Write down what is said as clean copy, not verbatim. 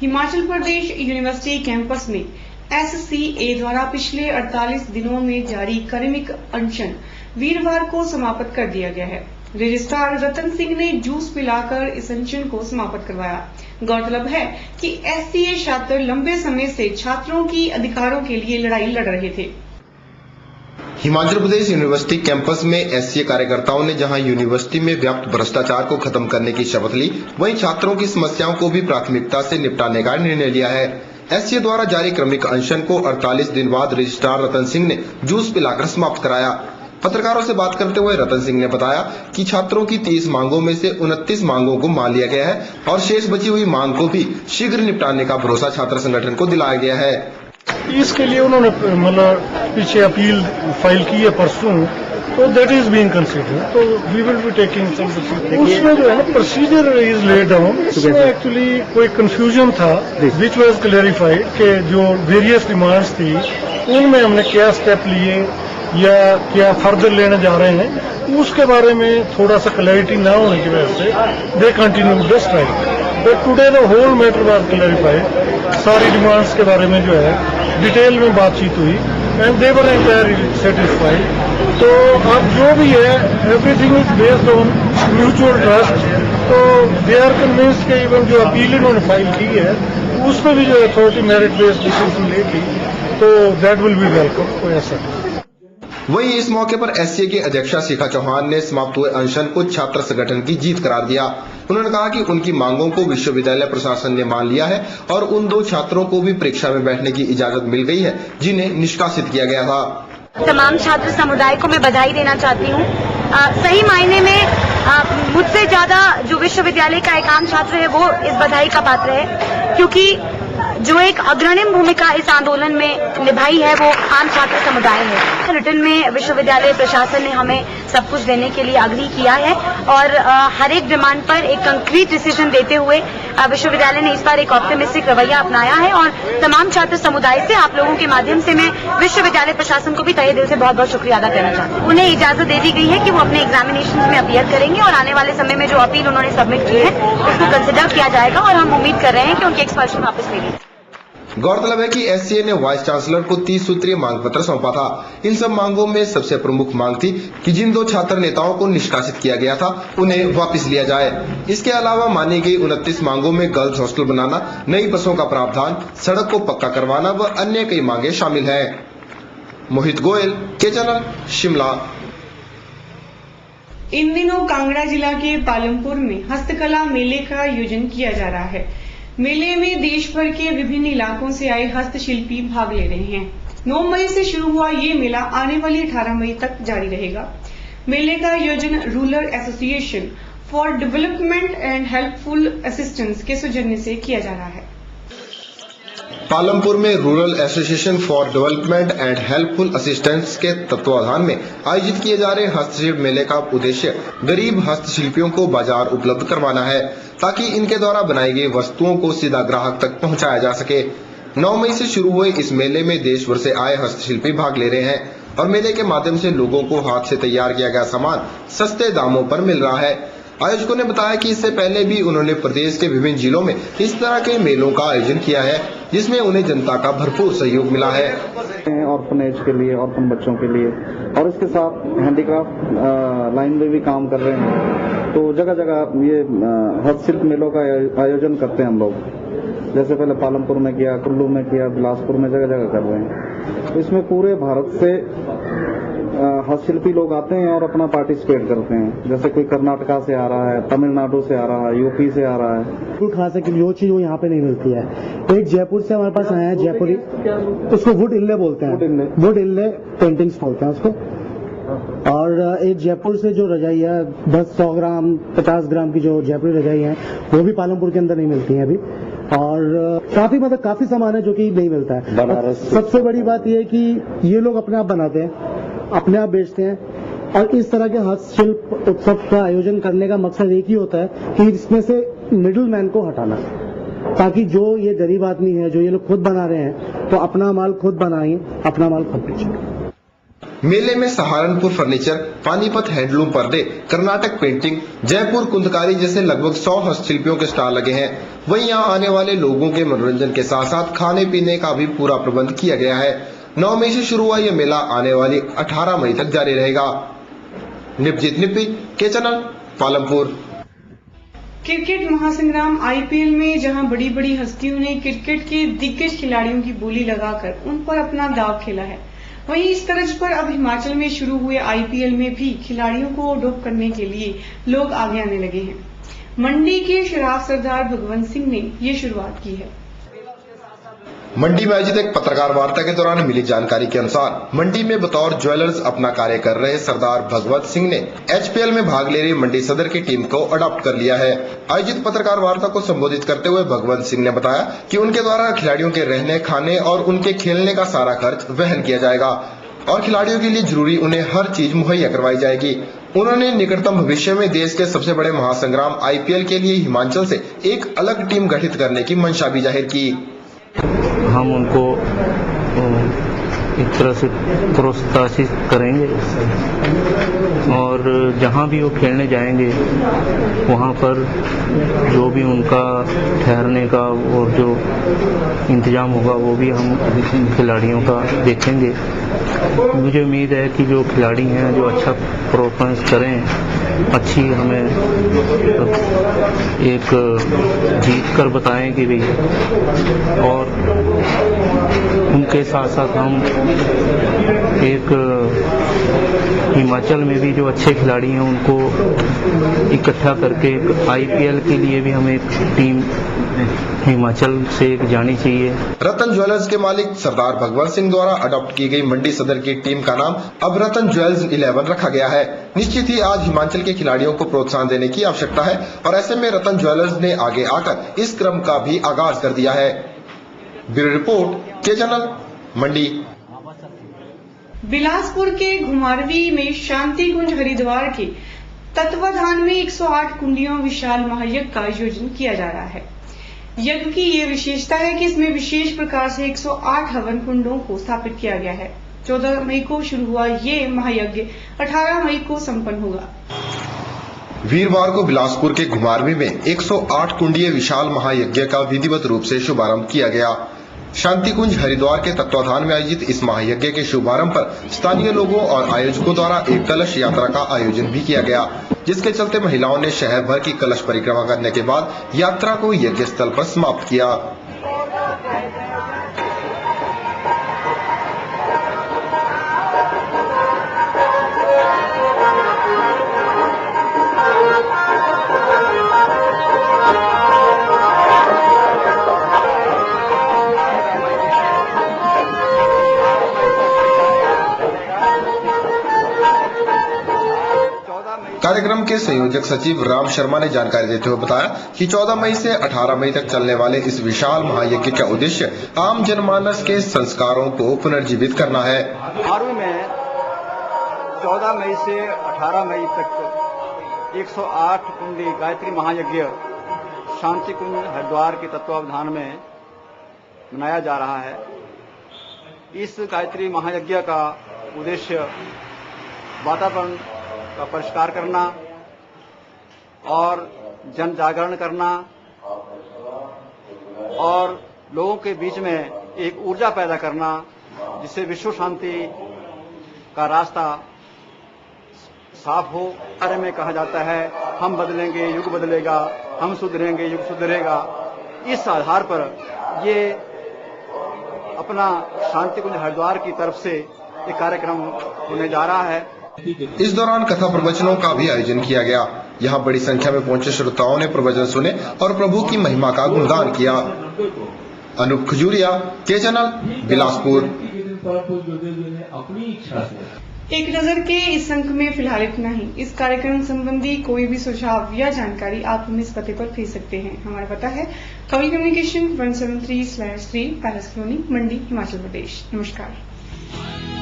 Himachal Pradesh university campus में SCA द्वारा पिछले 48 दिनों में जारी क्रमिक अनशन वीरवार को समाप्त कर दिया गया है। रजिस्ट्रार रतन सिंह ने जूस पिलाकर इस अनशन को समाप्त करवाया। गौरतलब है कि SCA छात्र लंबे समय से छात्रों की अधिकारों के लिए लड़ाई लड़ रहे थे। हिमाचल प्रदेश यूनिवर्सिटी कैंपस में SCA कार्यकर्ताओं ने जहां यूनिवर्सिटी में व्याप्त भ्रष्टाचार को खत्म करने की शपथ ली, वहीं छात्रों की समस्याओं को भी प्राथमिकता से निपटाने का निर्णय लिया है। SCA द्वारा जारी क्रमिक अनशन को 48 दिन बाद रजिस्ट्रार रतन सिंह ने जूस पिलाकर समाप्त कराया। पत्रकारों से बात करते हुए रतन सिंह ने बताया कि छात्रों की 30 मांगों में से 29 मांगों को मान लिया गया है और शेष बची हुई मांग को भी शीघ्र निपटाने का भरोसा छात्र संगठन को दिलाया गया है। इसके लिए उन्होंने मतलब पीछे अपील फाइल की है परसों, तो दैट इज बीइंग कंसीडर्ड, तो we will be taking some. उसमें जो है ना प्रोसीजर इज लेड डाउन। इसमें एक्चुअली कोई कंफ्यूजन था विच वाज क्लैरिफाइड कि जो वेरियस डिमांड्स थी उनमें हमने क्या स्टेप लिए या क्या फर्दर लेने जा रहे हैं, उसके बारे में थोड़ा सा क्लैरिटी ना होने की वजह से they continue the strike. But today the whole matter was clarified. सारी डिमांड्स के बारे में जो है डिटेल में बातचीत हुई and they were entirely satisfied. तो अब जो भी है everything is based on mutual trust. तो दे आर कन्विंस्ड कि इवन जो अपील इन्होंने फाइल की है उसमें भी जो अथॉरिटी मेरिट बेस्ड डिसीजन लेगी, तो दैट विल बी वेलकम। कोई ऐसा वहीं इस मौके पर SCA की अध्यक्षा शिखा चौहान ने समाप्त हुए अनशन को छात्र संगठन की जीत करार दिया। उन्होंने कहा कि उनकी मांगों को विश्वविद्यालय प्रशासन ने मान लिया है और उन 2 छात्रों को भी परीक्षा में बैठने की इजाजत मिल गई है जिन्हें निष्कासित किया गया था। तमाम छात्र समुदाय को मैं बधाई देना चाहती हूँ। सही मायने में मुझसे ज्यादा जो विश्वविद्यालय का एक आम छात्र है वो इस बधाई का पात्र है, क्योंकि जो एक अग्रणी भूमिका इस आंदोलन में निभाई है वो आम छात्र समुदाय है। रिटर्न में विश्वविद्यालय प्रशासन ने हमें सब कुछ देने के लिए अग्री किया है और हर एक डिमांड पर एक कंक्रीट डिसीजन देते हुए विश्वविद्यालय ने इस बार एक ऑप्टिमिस्टिक रवैया अपनाया है। और तमाम छात्र समुदाय से आप लोगों के माध्यम से मैं विश्वविद्यालय प्रशासन को भी तहे दिल से बहुत बहुत शुक्रिया अदा करना चाहती हूँ। उन्हें इजाजत दे दी गई है कि वो अपने एग्जामिनेशन में अपीयर करेंगे और आने वाले समय में जो अपील उन्होंने सबमिट की है उसको कंसिडर किया जाएगा और हम उम्मीद कर रहे हैं कि उनकी एक्सपल्शन वापस ले ली। गौरतलब है कि SCA ने वाइस चांसलर को 30 सूत्रीय मांग पत्र सौंपा था। इन सब मांगों में सबसे प्रमुख मांग थी कि जिन 2 छात्र नेताओं को निष्कासित किया गया था उन्हें वापस लिया जाए। इसके अलावा मानी गई 29 मांगों में गर्ल्स हॉस्टल बनाना, नई बसों का प्रावधान, सड़क को पक्का करवाना व अन्य कई मांगे शामिल है। मोहित गोयल, के चैनल, शिमला। इन दिनों कांगड़ा जिला के पालमपुर में हस्तकला मेले का आयोजन किया जा रहा है। मेले में देश भर के विभिन्न इलाकों से आए हस्तशिल्पी भाग ले रहे हैं। 9 मई से शुरू हुआ ये मेला आने वाली 18 मई तक जारी रहेगा। मेले का आयोजन rural association for development and helpful assistance के सौजन्य से किया जा रहा है। पालमपुर में rural association for development and helpful assistance के तत्वाधान में आयोजित किए जा रहे हस्तशिल्प मेले का उद्देश्य गरीब हस्तशिल्पियों को बाजार उपलब्ध करवाना है ताकि इनके द्वारा बनाई गई वस्तुओं को सीधा ग्राहक तक पहुंचाया जा सके। 9 मई से शुरू हुए इस मेले में देश भर से आए हस्तशिल्पी भाग ले रहे हैं और मेले के माध्यम से लोगों को हाथ से तैयार किया गया सामान सस्ते दामों पर मिल रहा है। आयोजकों ने बताया कि इससे पहले भी उन्होंने प्रदेश के विभिन्न जिलों में इस तरह के मेलों का आयोजन किया है जिसमें उन्हें जनता का भरपूर सहयोग मिला है। ऑर्फनेज के लिए, ऑर्फन बच्चों के लिए और इसके साथ हैंडीक्राफ्ट लाइन में भी काम कर रहे हैं। तो जगह जगह ये हस्तशिल्प मेलों का आयोजन करते हैं हम लोग। जैसे पहले पालमपुर में किया, कुल्लू में किया, बिलासपुर में, जगह जगह कर रहे हैं। इसमें पूरे भारत से हस्तशिल्पी लोग आते हैं और अपना पार्टिसिपेट करते हैं। जैसे कोई कर्नाटका से आ रहा है, तमिलनाडु से आ रहा है, यूपी से आ रहा है। वुड खास है कि जो चीज वो यहाँ पे नहीं मिलती है। एक जयपुर से हमारे पास आया है, जयपुरी, उसको वुड इल्ले बोलते हैं, वुड इल्ले पेंटिंग्स बोलते हैं उसको। और एक जयपुर से जो रजाई है 10-100 ग्राम 50 ग्राम की जो जयपुरी रजाई है वो भी पालमपुर के अंदर नहीं मिलती है अभी। और काफी सामान है जो कि नहीं मिलता है। बनारस सबसे बड़ी बात यह है कि ये लोग अपने आप बनाते हैं, अपने आप बेचते हैं। और इस तरह के हस्तशिल्प उत्सव का आयोजन करने का मकसद एक ही होता है कि इसमें से मिडिल मैन को हटाना, ताकि जो ये गरीब आदमी है, जो ये लोग खुद बना रहे हैं, तो अपना माल खुद बनाएं, अपना माल खुद बेचें। मेले में सहारनपुर फर्नीचर, पानीपत हैंडलूम पर्दे, कर्नाटक पेंटिंग, जयपुर कुंदकारी जैसे लगभग 100 हस्तशिल्पियों के स्टॉल लगे हैं। वहीं यहाँ आने वाले लोगों के मनोरंजन के साथ साथ खाने पीने का भी पूरा प्रबंध किया गया है। 9 मई से शुरू हुआ यह मेला आने वाली 18 मई तक जारी रहेगा। निपजीत निप्पी के चैनल पालमपुर। क्रिकेट महासंग्राम आईपीएल में जहां बड़ी बड़ी हस्तियों ने क्रिकेट के दिग्गज खिलाड़ियों की बोली लगाकर उन पर अपना दांव खेला है, वहीं इस तर्ज पर अब हिमाचल में शुरू हुए आईपीएल में भी खिलाड़ियों को डोप करने के लिए लोग आगे आने लगे हैं। मंडी के शराब सरदार भगवंत सिंह ने ये शुरुआत की है। मंडी में आयोजित एक पत्रकार वार्ता के दौरान मिली जानकारी के अनुसार मंडी में बतौर ज्वेलर्स अपना कार्य कर रहे सरदार भगवत सिंह ने एचपीएल में भाग ले रही मंडी सदर की टीम को अडॉप्ट कर लिया है। आयोजित पत्रकार वार्ता को संबोधित करते हुए भगवंत सिंह ने बताया कि उनके द्वारा खिलाड़ियों के रहने, खाने और उनके खेलने का सारा खर्च वहन किया जाएगा और खिलाड़ियों के लिए जरूरी उन्हें हर चीज मुहैया करवाई जाएगी। उन्होंने निकटतम भविष्य में देश के सबसे बड़े महासंग्राम आईपीएल के लिए हिमाचल से एक अलग टीम गठित करने की मंशा भी जाहिर की। हम उनको एक तरह से प्रोत्साहित करेंगे और जहां भी वो खेलने जाएंगे वहां पर जो भी उनका ठहरने का और जो इंतजाम होगा वो भी हम खिलाड़ियों का देखेंगे। मुझे उम्मीद है कि जो खिलाड़ी हैं जो अच्छा परफॉर्मेंस करें, अच्छी हमें एक जीत कर बताएं कि भाई, और उनके साथ साथ हम एक हिमाचल में भी जो अच्छे खिलाड़ी हैं उनको इकट्ठा करके एक आईपीएल के लिए भी हमें एक टीम हिमाचल से एक जानी चाहिए। रतन ज्वेलर्स के मालिक सरदार भगवंत सिंह द्वारा अडॉप्ट की गई मंडी सदर की टीम का नाम अब रतन ज्वेल्स 11 रखा गया है। निश्चित ही आज हिमाचल के खिलाड़ियों को प्रोत्साहन देने की आवश्यकता है और ऐसे में रतन ज्वेलर्स ने आगे आकर इस क्रम का भी आगाज कर दिया है। ब्यूरो रिपोर्ट के चैनल मंडी। बिलासपुर के घुमारवी में शांति कुंज हरिद्वार के तत्वाधान में 108 कुंडियों विशाल महायज्ञ का आयोजन किया जा रहा है। यज्ञ की ये विशेषता है कि इसमें विशेष प्रकार से 108 हवन कुंडों को स्थापित किया गया है। 14 मई को शुरू हुआ ये महायज्ञ 18 मई को संपन्न होगा। वीरवार को बिलासपुर के घुमारवी में 108 कुंडीय विशाल महायज्ञ का विधिवत रूप से शुभारंभ किया गया। शांति कुंज हरिद्वार के तत्वाधान में आयोजित इस महायज्ञ के शुभारंभ पर स्थानीय लोगों और आयोजकों द्वारा एक कलश यात्रा का आयोजन भी किया गया, जिसके चलते महिलाओं ने शहर भर की कलश परिक्रमा करने के बाद यात्रा को यज्ञ स्थल पर समाप्त किया। कार्यक्रम के संयोजक सचिव राम शर्मा ने जानकारी देते हुए बताया कि 14 मई से 18 मई तक चलने वाले इस विशाल महायज्ञ का उद्देश्य आम जनमानस के संस्कारों को पुनर्जीवित करना है। घुमारवी में 14 मई से 18 मई तक 108 कुंडी गायत्री महायज्ञ शांति कुंज हरिद्वार के तत्वावधान में मनाया जा रहा है। इस गायत्री महायज्ञ का उद्देश्य वातावरण का परिष्कार करना और जन जागरण करना और लोगों के बीच में एक ऊर्जा पैदा करना, जिससे विश्व शांति का रास्ता साफ हो। बारे में कहा जाता है, हम बदलेंगे युग बदलेगा, हम सुधरेंगे युग सुधरेगा। इस आधार पर ये अपना शांति कुंज हरिद्वार की तरफ से एक कार्यक्रम होने जा रहा है। इस दौरान कथा प्रवचनों का भी आयोजन किया गया। यहाँ बड़ी संख्या में पहुंचे श्रोताओं ने प्रवचन सुने और प्रभु की महिमा का गुणगान किया। अनूप खजूरिया के चैनल बिलासपुर। एक नजर के इस अंक में फिलहाल इतना ही। इस कार्यक्रम संबंधी कोई भी सुझाव या जानकारी आप हमें इस पते पर भेज सकते हैं। हमारा पता है कवि कम्युनिकेशन 173/3 पैलेस कॉलोनी, मंडी, हिमाचल प्रदेश। नमस्कार।